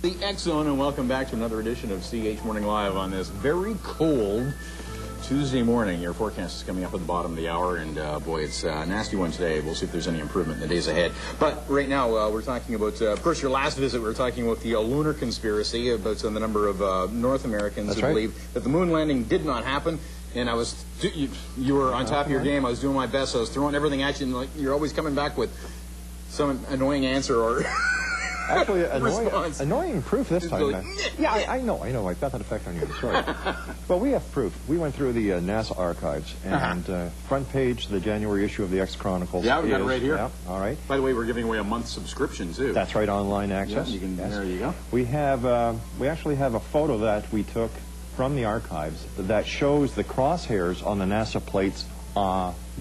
The X-Zone, and welcome back to another edition of CH Morning Live on this very cold Tuesday morning. Your forecast is coming up at the bottom of the hour, and boy, it's a nasty one today. We'll see if there's any improvement in the days ahead. But right now, we're talking about, of course, your last visit, we were talking about the lunar conspiracy, about the number of North Americans who believe that the moon landing did not happen. And I was, you were on top of your game. I was doing my best. I was throwing everything at you, and like, you're always coming back with some annoying answer or... Actually, annoying proof this time. Like, yeah, I know. I've got that effect on you. That's right. But we have proof. We went through the NASA archives, and front page, the January issue of the X Chronicles. Yeah, we got it right here. Yeah, all right. By the way, we're giving away a month subscription, too. That's right, online access. Yeah, you can, there you go. We have, we actually have a photo that we took from the archives that shows the crosshairs on the NASA plates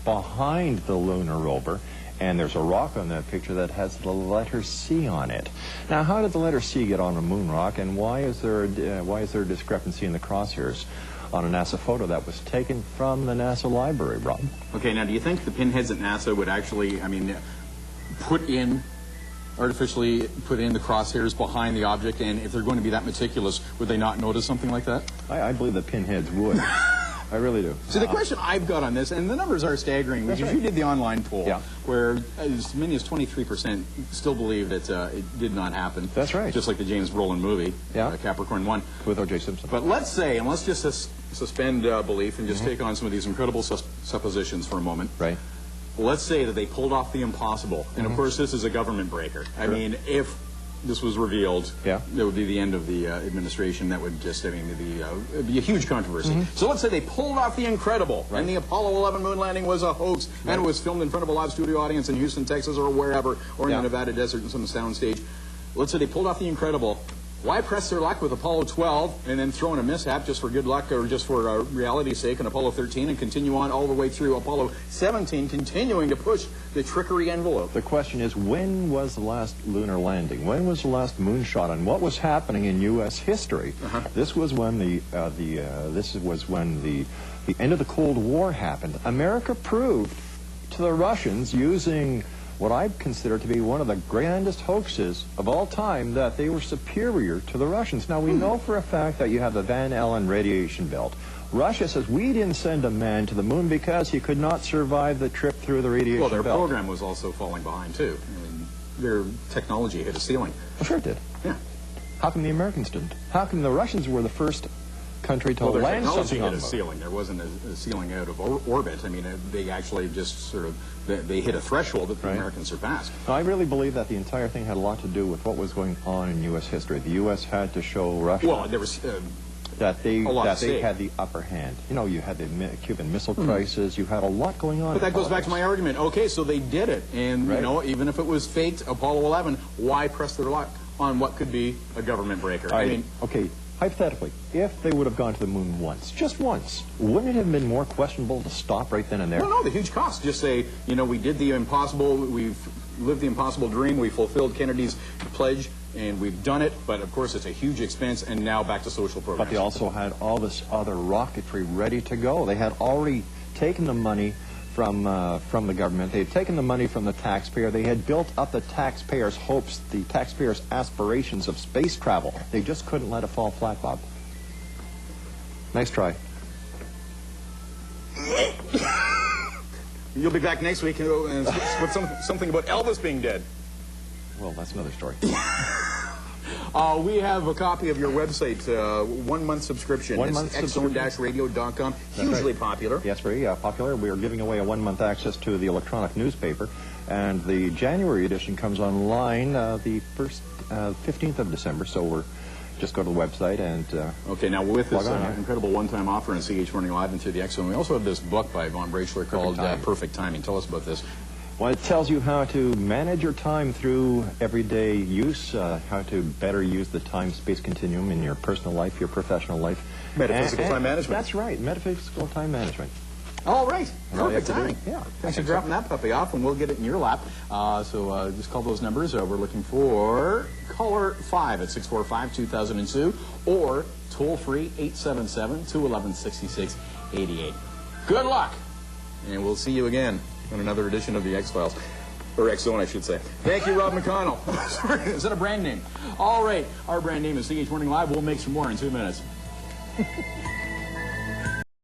behind the lunar rover. And there's a rock on that picture that has the letter C on it. Now, how did the letter C get on a moon rock, and why is there a discrepancy in the crosshairs on a NASA photo that was taken from the NASA library, Rob? Okay, now, do you think the pinheads at NASA would actually, artificially put in the crosshairs behind the object, and if they're going to be that meticulous, would they not notice something like that? I believe the pinheads would. I really do. So the question I've got on this, and the numbers are staggering, because you did the online poll, where as many as 23% still believe that it did not happen. That's right. Just like the James Brolin movie, Capricorn 1. With O.J. Simpson. But let's say, and let's just suspend belief and just take on some of these incredible suppositions for a moment. Right. Let's say that they pulled off the impossible. And of course, this is a government breaker. I mean, if this was revealed, that would be the end of the administration. That would just, it'd be a huge controversy. So let's say they pulled off the incredible, and the Apollo 11 moon landing was a hoax, and it was filmed in front of a live studio audience in Houston, Texas, or wherever, or in the Nevada desert in some soundstage. Let's say they pulled off the incredible. Why press their luck with Apollo 12 and then throw in a mishap just for good luck or just for reality's sake on Apollo 13 and continue on all the way through Apollo 17, continuing to push the trickery envelope? The question is, when was the last lunar landing? When was the last moonshot? And what was happening in U.S. history? This was when the end of the Cold War happened. America proved to the Russians, using what I consider to be one of the grandest hoaxes of all time, that they were superior to the Russians. Now, we know for a fact that you have the Van Allen radiation belt. Russia says, we didn't send a man to the moon because he could not survive the trip through the radiation belt. Well, their program was also falling behind, too. I mean, their technology hit a ceiling. Well, sure it did. Yeah. How come the Americans didn't? How come the Russians were the first country to land something on the moon? Hit a ceiling. There wasn't a ceiling out of orbit. I mean, they actually just sort of, they hit a threshold that the Americans surpassed. I really believe that the entire thing had a lot to do with what was going on in U.S. history. The U.S. had to show Russia there was, that they had the upper hand. You know, you had the Cuban Missile Crisis. You had a lot going on. But that goes back to my argument. Okay, so they did it. And, you know, even if it was faked, Apollo 11, why press their luck on what could be a government breaker? I mean, okay. Hypothetically, if they would have gone to the moon once, just once, wouldn't it have been more questionable to stop right then and there? Well, no, the huge cost. Just say, you know, we did the impossible, we've lived the impossible dream, we fulfilled Kennedy's pledge, and we've done it, but of course it's a huge expense, and now back to social programs. But they also had all this other rocketry ready to go. They had already taken the money from the government. They had taken the money from the taxpayer. They had built up the taxpayers' hopes, the taxpayers' aspirations of space travel. They just couldn't let it fall flat, Bob. Nice try. You'll be back next week and with something about Elvis being dead. Well, that's another story. We have a copy of your website, 1 month subscription. It's xzone-radio.com. Hugely popular. Yes, very popular. We are giving away a 1 month access to the electronic newspaper, and the January edition comes online the 15th of December. So we're just go to the website and okay. Now with this incredible one-time offer on CH Morning Live and through the X-Zone, we also have this book by Von Brachler called Perfect Timing. Tell us about this. Well, it tells you how to manage your time through everyday use, how to better use the time-space continuum in your personal life, your professional life. Metaphysical time management. That's right, metaphysical time management. All right, perfect timing. Yeah. Thanks for dropping that puppy off, and we'll get it in your lap. So just call those numbers. We're looking for caller 5 at 645-2002 or toll-free 877-211-6688. Good luck, and we'll see you again on another edition of the X-Files. Or X-Zone, I should say. Thank you, Rob McConnell. Is that a brand name? All right, our brand name is CH Morning Live. We'll make some more in 2 minutes.